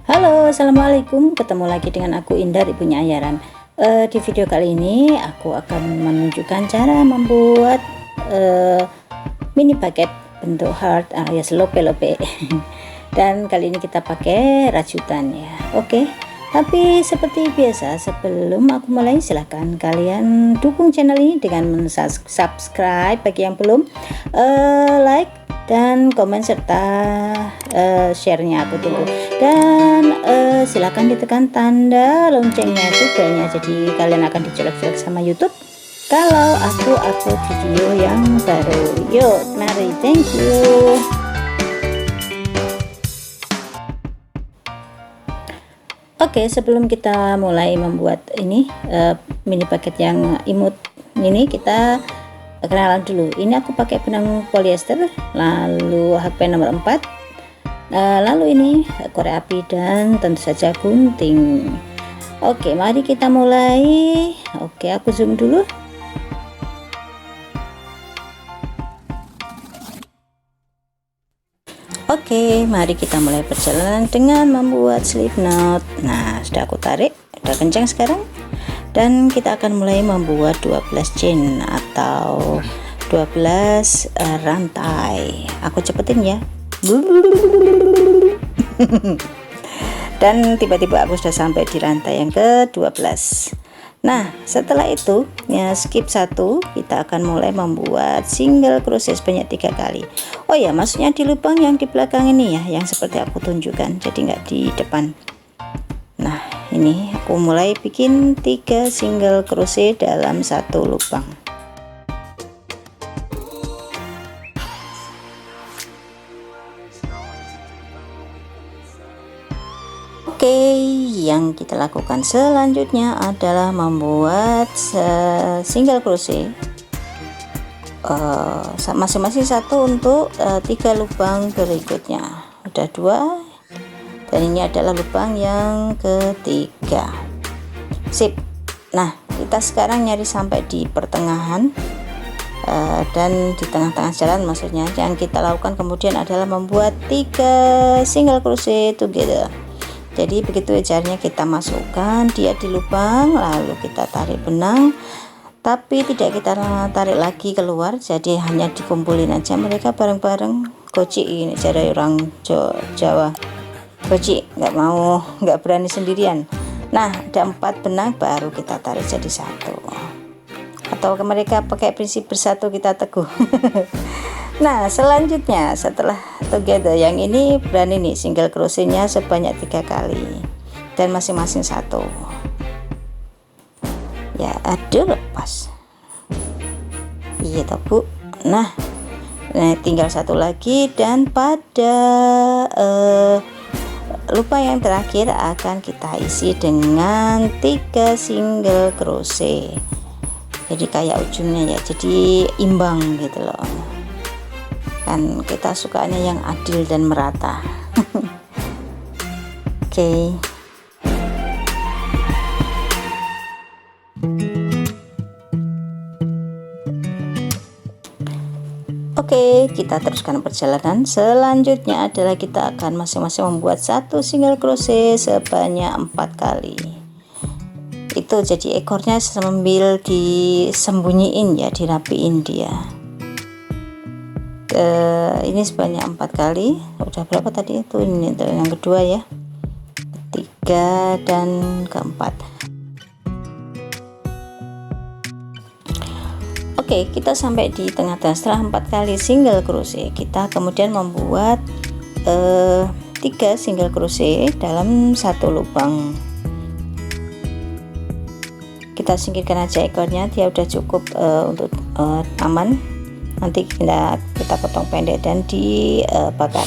Halo, assalamualaikum. Ketemu lagi dengan aku Indar, ibunya Ayaran. Di video kali ini aku akan menunjukkan cara membuat mini paket bentuk heart alias lope-lope. Dan kali ini kita pakai rajutan ya. Oke. Tapi seperti biasa, sebelum aku mulai, silahkan kalian dukung channel ini dengan subscribe bagi yang belum, like dan komen serta share-nya aku tunggu. Dan silahkan ditekan tanda loncengnya itu belnya, jadi kalian akan dicolek-colek sama YouTube kalau aku upload video yang baru. Yuk, mari, thank you. Oke, sebelum kita mulai membuat ini mini paket yang imut ini, kita kenalan dulu. Ini aku pakai benang polyester, lalu HP nomor 4, lalu ini korek api dan tentu saja gunting. Oke, mari kita mulai. Oke, aku zoom dulu. Oke, mari kita mulai perjalanan dengan membuat slip knot. Nah, sudah aku tarik, udah kencang sekarang. Dan kita akan mulai membuat 12 chain atau 12 rantai. Aku cepetin ya. Dan tiba-tiba aku sudah sampai di rantai yang ke-12. Nah, setelah itu ya skip 1, kita akan mulai membuat single crochet sebanyak 3 kali. Oh ya, maksudnya di lubang yang di belakang ini ya, yang seperti aku tunjukkan, jadi nggak di depan. Nah, ini aku mulai bikin 3 single crochet dalam satu lubang. Oke, yang kita lakukan selanjutnya adalah membuat single crochet masing-masing satu untuk 3 lubang berikutnya. Udah 2, dan ini adalah lubang yang ketiga. Sip. Nah, kita sekarang nyari sampai di pertengahan, dan di tengah-tengah jalan maksudnya. Yang kita lakukan kemudian adalah membuat 3 single crochet together. Jadi begitu caranya, kita masukkan dia di lubang, lalu kita tarik benang, tapi tidak kita tarik lagi keluar, jadi hanya dikumpulin aja mereka bareng-bareng. Goci, ini cara orang Jawa, goci, nggak berani sendirian. Nah, ada 4 benang baru kita tarik jadi satu, atau mereka pakai prinsip bersatu kita teguh. Nah, selanjutnya setelah together yang ini berani nih single crochetnya sebanyak 3 kali dan masing-masing satu ya. Aduh, lepas. Iya toh Bu. Nah, tinggal satu lagi, dan pada lupa yang terakhir akan kita isi dengan 3 single crochet, jadi kayak ujungnya ya, jadi imbang gitu loh. Kan kita sukanya yang adil dan merata. Oke. Oke, kita teruskan perjalanan. Selanjutnya adalah kita akan masing-masing membuat 1 single crochet sebanyak 4 kali. Itu jadi ekornya sambil disembunyiin ya, dirapiin dia. Ini sebanyak 4 kali. Udah berapa tadi itu? Ini yang kedua ya, 3 dan keempat. Oke, kita sampai di tengah-tengah. Setelah 4 kali single crochet, kita kemudian membuat 3 single crochet dalam satu lubang. Kita singkirkan aja ekornya, dia udah cukup untuk aman. Nanti kita potong pendek dan dibakar.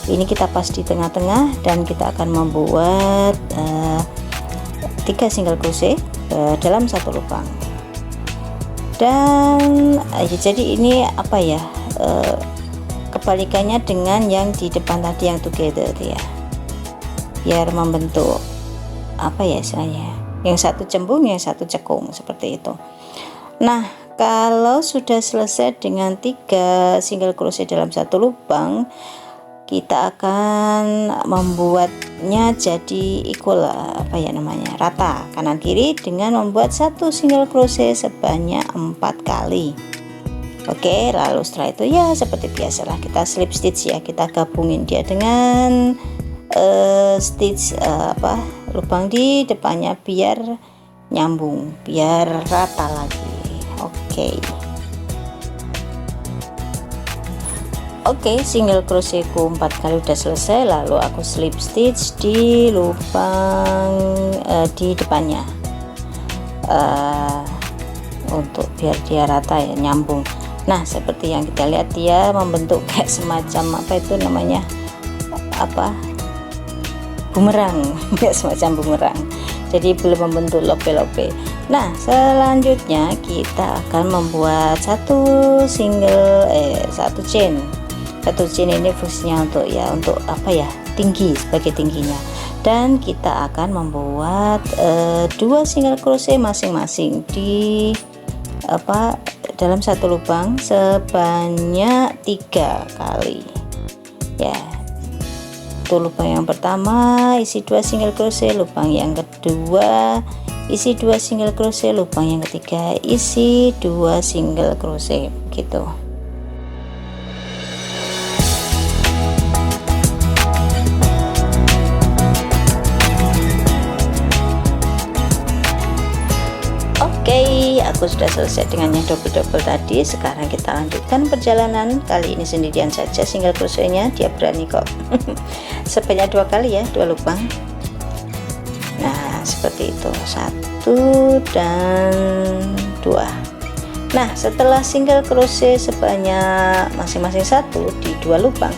Ini kita pas di tengah-tengah, dan kita akan membuat 3 single crochet dalam satu lubang. Dan jadi ini apa ya, kebalikannya dengan yang di depan tadi yang together ya, biar membentuk apa ya istilahnya, yang satu cembung yang satu cekung seperti itu. Nah, kalau sudah selesai dengan 3 single crochet dalam satu lubang, kita akan membuat nya jadi equal, apa ya namanya, rata kanan kiri dengan membuat satu single crochet sebanyak 4 kali. Oke, lalu setelah itu ya seperti biasalah kita slip stitch ya, kita gabungin dia dengan stitch lubang di depannya biar nyambung, biar rata lagi. Oke, single crochetku 4 kali udah selesai, lalu aku slip stitch di lubang di depannya untuk biar dia rata ya, nyambung. Nah, seperti yang kita lihat dia membentuk kayak semacam apa itu namanya, bumerang kayak semacam bumerang, jadi belum membentuk lope-lope. Nah, selanjutnya kita akan membuat satu chain. Satu chain ini fungsinya untuk apa ya, tinggi, sebagai tingginya, dan kita akan membuat 2 single crochet masing-masing di dalam satu lubang sebanyak 3 kali ya. Itu lubang yang pertama isi 2 single crochet, lubang yang kedua isi 2 single crochet, lubang yang ketiga isi 2 single crochet gitu. Oke, aku sudah selesai dengan yang double-double tadi. Sekarang kita lanjutkan perjalanan. Kali ini sendirian saja single crochetnya, dia berani kok. Sebanyak 2 kali ya, 2 lubang. Nah, seperti itu, 1 dan 2. Nah, setelah single crochet sebanyak masing-masing 1 di 2 lubang,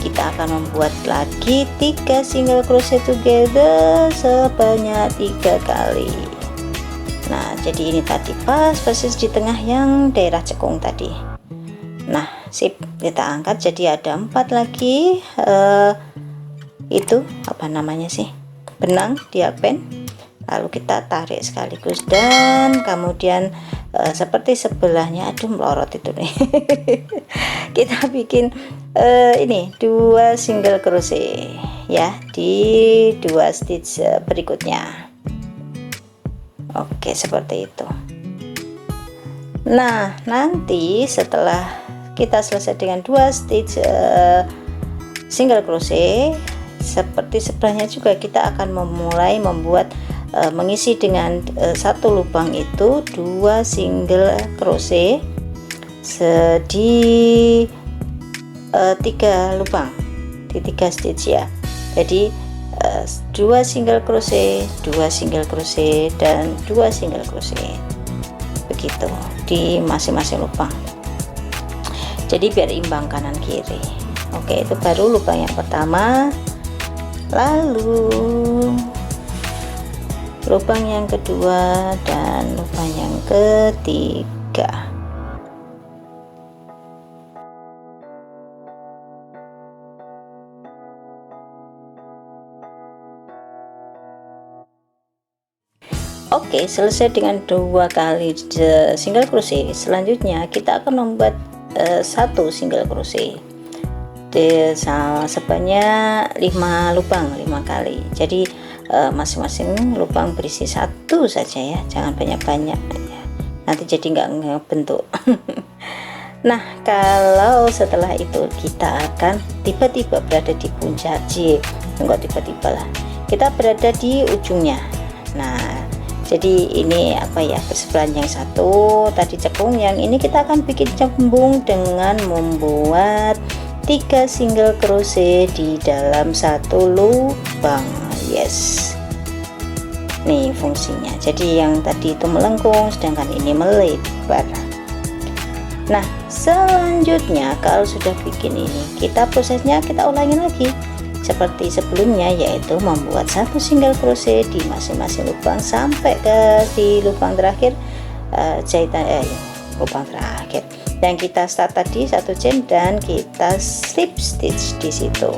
kita akan membuat lagi 3 single crochet together sebanyak 3 kali. Nah, jadi ini tadi pas persis di tengah yang daerah cekung tadi. Nah, sip, kita angkat jadi ada 4 lagi itu apa namanya sih, benang diapen, lalu kita tarik sekaligus dan kemudian seperti sebelahnya, aduh melorot itu nih. Kita bikin ini 2 single crochet ya di 2 stitch berikutnya. Oke, seperti itu. Nah, nanti setelah kita selesai dengan 2 stitch single crochet, seperti sebelahnya juga kita akan memulai membuat mengisi dengan satu lubang itu 2 single crochet di 3 lubang di 3 stitch ya. Jadi 2 single crochet, 2 single crochet, dan 2 single crochet begitu di masing-masing lubang, jadi biar imbang kanan kiri. Oke, itu baru lubang yang pertama. Lalu lubang yang kedua dan lubang yang ketiga. Oke, selesai dengan 2 kali single crochet. Selanjutnya kita akan membuat 1 single crochet sebanyak 5 lubang, 5 kali. Jadi masing-masing lubang berisi 1 saja ya, jangan banyak-banyak ya, nanti jadi nggak ngebentuk. Nah, kalau setelah itu kita akan tiba-tiba berada di puncak enggak tiba-tiba lah, kita berada di ujungnya. Nah, jadi ini apa ya, bersebelahan yang satu tadi cekung, yang ini kita akan bikin cembung dengan membuat 3 single crochet di dalam 1 lubang. Yes, nih fungsinya. Jadi yang tadi itu melengkung, sedangkan ini melebar. Nah, selanjutnya kalau sudah bikin ini, kita prosesnya kita ulangi lagi seperti sebelumnya, yaitu membuat 1 single crochet di masing-masing lubang sampai ke di lubang terakhir, jahitan lubang terakhir yang kita start tadi 1 chain, dan kita slip stitch di situ.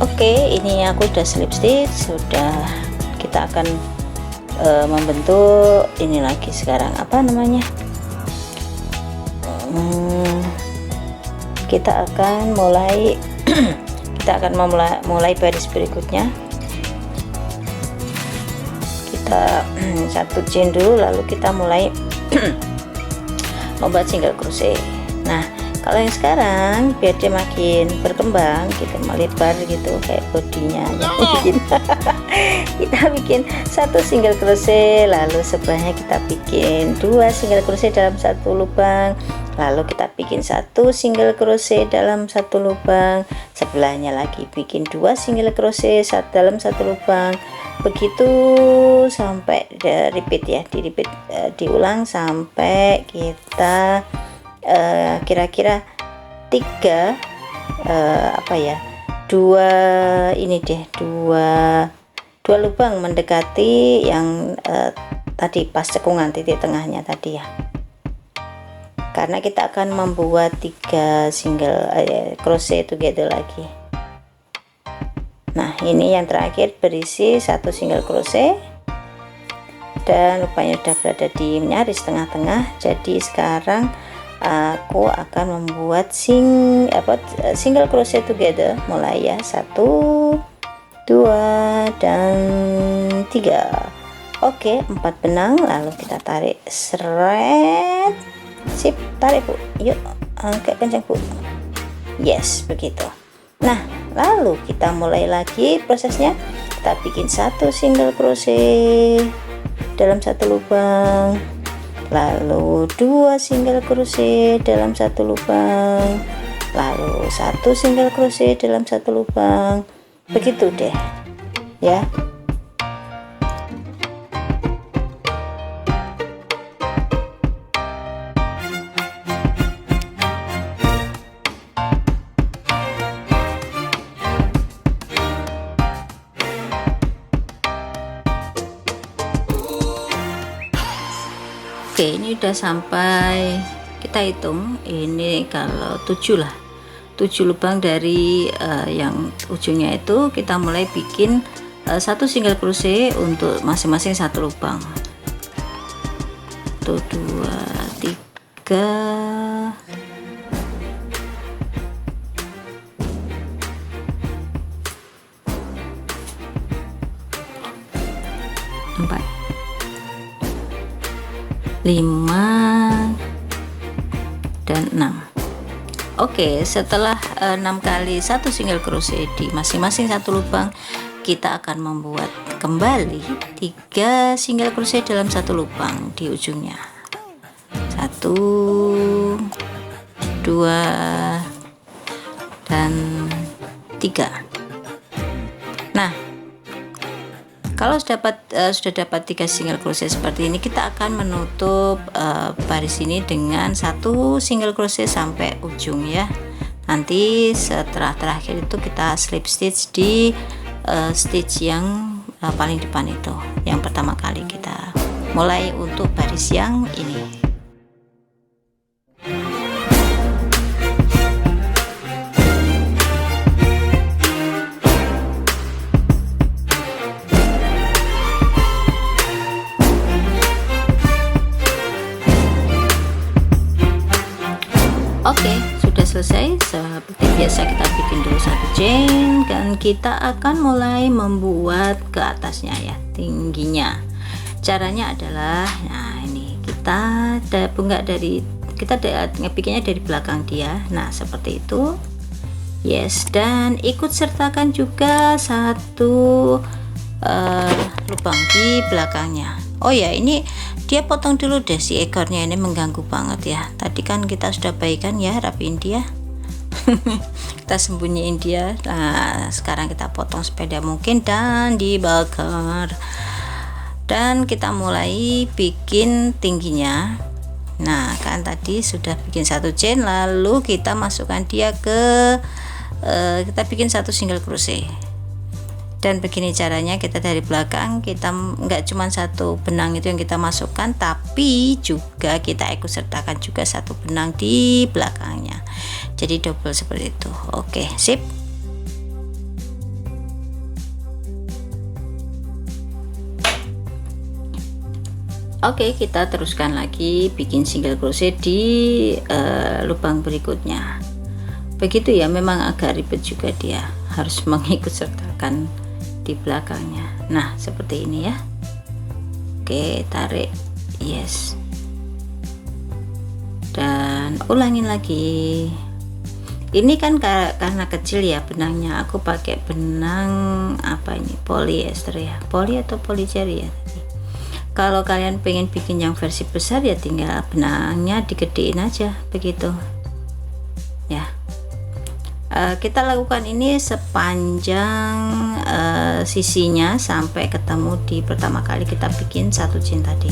Oke, ini aku udah slip stitch, sudah. Kita akan membentuk ini lagi sekarang, apa namanya, kita akan mulai mulai baris berikutnya. Kita satu chain dulu, lalu kita mulai membuat single crochet. Nah, kalau yang sekarang biar dia makin berkembang, kita melebar gitu kayak bodinya. Kita bikin satu single crochet, lalu sebelahnya kita bikin 2 single crochet dalam satu lubang, lalu kita bikin 1 single crochet dalam satu lubang, sebelahnya lagi bikin 2 single crochet dalam satu lubang, begitu sampai repeat ya, diulang sampai kita kira-kira 3 dua lubang mendekati yang tadi pas cekungan titik tengahnya tadi ya, karena kita akan membuat 3 single crochet together lagi. Nah, ini yang terakhir berisi 1 single crochet dan lubangnya sudah berada di nyaris tengah-tengah. Jadi sekarang aku akan membuat single crochet together, mulai ya, 1 2 dan 3. Oke, 4 benang, lalu kita tarik seret, sip, tarik Bu, yuk angkat kencang Bu, yes, begitu. Nah, lalu kita mulai lagi prosesnya. Kita bikin 1 single crochet dalam satu lubang, lalu 2 single crochet dalam satu lubang, lalu 1 single crochet dalam satu lubang, begitu deh ya. Oke, ini udah sampai, kita hitung ini kalau 7 lah, 7 lubang dari yang ujungnya itu. Kita mulai bikin 1 single crochet untuk masing-masing 1 lubang. 1 2 3 4 5 dan 6. Oke, setelah 6 kali 1 single crochet di masing-masing 1 lubang, kita akan membuat kembali 3 single crochet dalam 1 lubang di ujungnya. 1 2 dan 3. Nah, kalau sudah dapat 3 single crochet seperti ini, kita akan menutup baris ini dengan 1 single crochet sampai ujung ya. Nanti setelah terakhir itu kita slip stitch di stitch yang paling depan itu, yang pertama kali kita mulai untuk baris yang ini. Oke, sudah selesai. Seperti biasa kita bikin dulu 1 chain dan kita akan mulai membuat ke atasnya ya, tingginya. Caranya adalah, nah ini kita bikinnya dari belakang dia. Nah, seperti itu. Yes, dan ikut sertakan juga 1 lubang di belakangnya. Oh ya, ini dia potong dulu deh, si ekornya ini mengganggu banget ya. Tadi kan kita sudah baikan ya, rapiin dia. Kita sembunyiin dia. Nah, sekarang kita potong sepeda mungkin dan dibakar. Dan kita mulai bikin tingginya. Nah, kan tadi sudah bikin 1 chain, lalu kita masukkan dia ke kita bikin 1 single crochet. Dan begini caranya, kita dari belakang, kita nggak cuma 1 benang itu yang kita masukkan, tapi juga kita ikut sertakan juga 1 benang di belakangnya, jadi double seperti itu. Oke, sip. Oke, kita teruskan lagi bikin single crochet di lubang berikutnya. Begitu ya, memang agak ribet juga, dia harus mengikut sertakan di belakangnya. Nah, seperti ini ya. Oke, tarik, yes, dan ulangin lagi. Ini kan karena kecil ya benangnya, aku pakai benang apa ini, polyester ya, poly atau polyester ya tadi. Kalau kalian pengen bikin yang versi besar ya tinggal benangnya digedein aja begitu ya. Kita lakukan ini sepanjang sisinya sampai ketemu di pertama kali kita bikin satu chain tadi.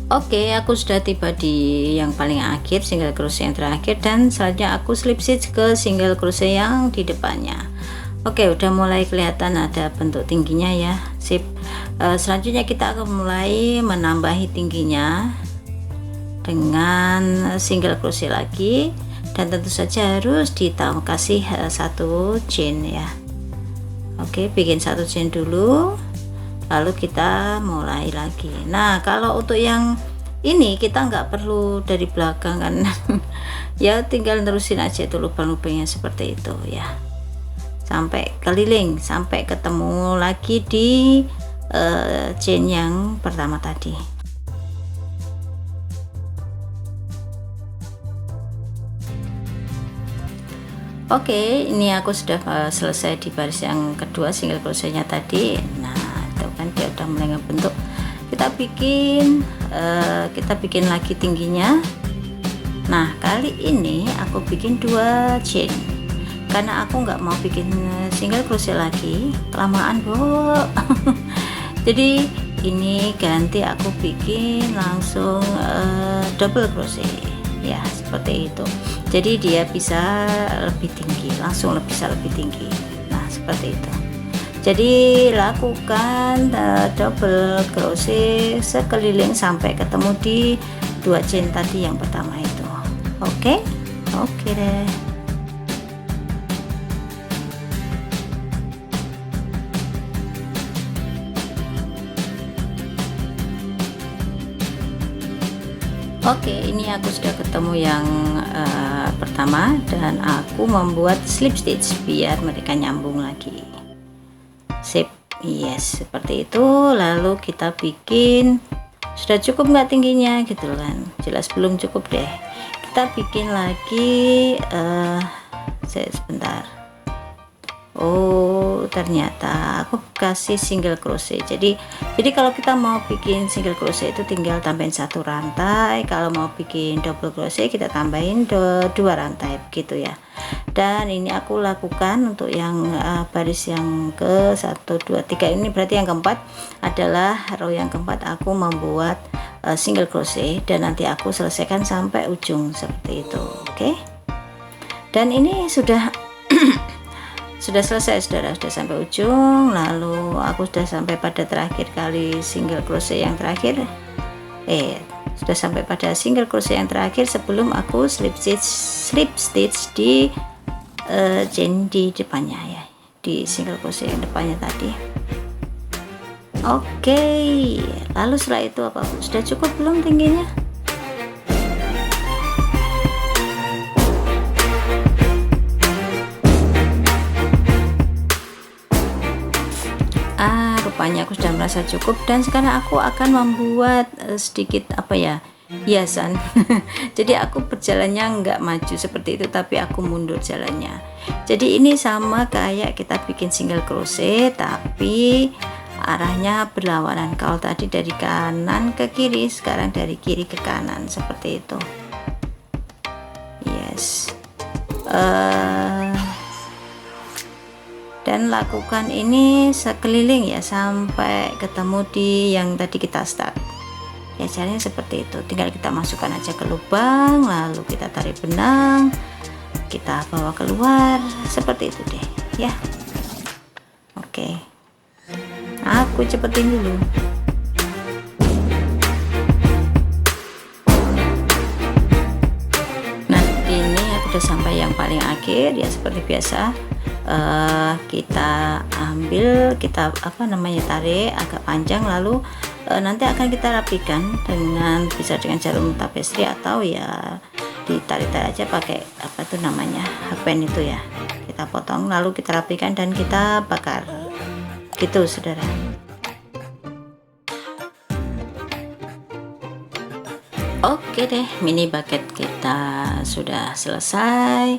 Oke, aku sudah tiba di yang paling akhir, single crochet yang terakhir, dan selanjutnya aku slip stitch ke single crochet yang di depannya. Oke, udah mulai kelihatan ada bentuk tingginya ya, sip. Selanjutnya kita akan mulai menambahi tingginya dengan single crochet lagi, dan tentu saja harus kasih satu chain ya. Oke, bikin satu chain dulu, lalu kita mulai lagi. Nah, kalau untuk yang ini kita nggak perlu dari belakang kan ya, tinggal terusin aja itu lubang-lubangnya seperti itu ya, sampai keliling sampai ketemu lagi di chain yang pertama tadi. Oke, ini aku sudah selesai di baris yang kedua single crochetnya tadi. Nah, kan dia udah mulai ngebentuk. Kita bikin lagi tingginya. Nah, kali ini aku bikin 2 chain karena aku nggak mau bikin single crochet lagi, kelamaan Bu. Jadi ini ganti aku bikin langsung double crochet ya, seperti itu. Jadi dia bisa lebih tinggi, langsung bisa lebih tinggi. Nah, seperti itu. Jadi lakukan double crochet sekeliling sampai ketemu di 2 chain tadi yang pertama itu. Oke deh. Oke, ini aku sudah ketemu yang pertama, dan aku membuat slip stitch biar mereka nyambung lagi. Sip, yes, seperti itu. Lalu kita bikin, sudah cukup nggak tingginya gitu kan, jelas belum cukup deh. Kita bikin lagi sebentar. Oh, ternyata aku kasih single crochet. Jadi kalau kita mau bikin single crochet itu tinggal tambahin 1 rantai. Kalau mau bikin double crochet kita tambahin 2 rantai begitu ya. Dan ini aku lakukan untuk yang baris yang ke 1 2 3, ini berarti yang keempat adalah row yang keempat aku membuat single crochet, dan nanti aku selesaikan sampai ujung seperti itu. Oke, dan ini sudah sudah selesai saudara, sudah sampai ujung. Lalu aku sudah sampai pada terakhir kali single crochet yang terakhir, sudah sampai pada single crochet yang terakhir sebelum aku slip stitch di chain di depannya ya, di single crochet yang depannya tadi. Oke, lalu setelah itu apa, sudah cukup belum tingginya? Rupanya aku sudah merasa cukup, dan sekarang aku akan membuat sedikit apa ya, hiasan. Jadi aku berjalannya nggak maju seperti itu, tapi aku mundur jalannya. Jadi ini sama kayak kita bikin single crochet tapi arahnya berlawanan. Kalau tadi dari kanan ke kiri, sekarang dari kiri ke kanan seperti itu. Yes. Dan lakukan ini sekeliling ya sampai ketemu di yang tadi kita start ya. Caranya seperti itu, tinggal kita masukkan aja ke lubang, lalu kita tarik benang, kita bawa keluar seperti itu deh ya. Oke, aku cepetin dulu. Nah, ini aku udah sampai yang paling akhir ya seperti biasa, kita ambil, kita tarik agak panjang, lalu nanti akan kita rapikan dengan dengan jarum tapestri, atau ya ditarik-tarik aja pakai hakpen itu ya, kita potong lalu kita rapikan dan kita bakar gitu saudara. Oke deh, mini bucket kita sudah selesai.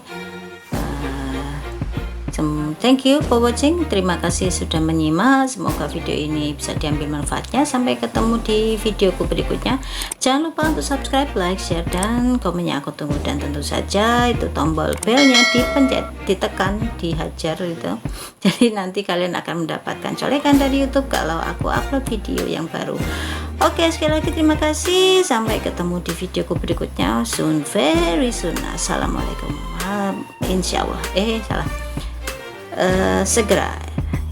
Thank you for watching. Terima kasih sudah menyimak. Semoga video ini bisa diambil manfaatnya. Sampai ketemu di videoku berikutnya. Jangan lupa untuk subscribe, like, share, dan komennya aku tunggu. Dan tentu saja itu tombol belnya dipencet, ditekan, dihajar gitu. Jadi nanti kalian akan mendapatkan colekan dari YouTube kalau aku upload video yang baru. Oke, sekali lagi terima kasih. Sampai ketemu di videoku berikutnya. Soon, very soon. Assalamualaikum. Insyaallah. Segera.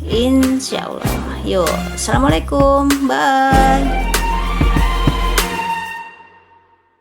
Insyaallah. Yuk, assalamualaikum. Bye.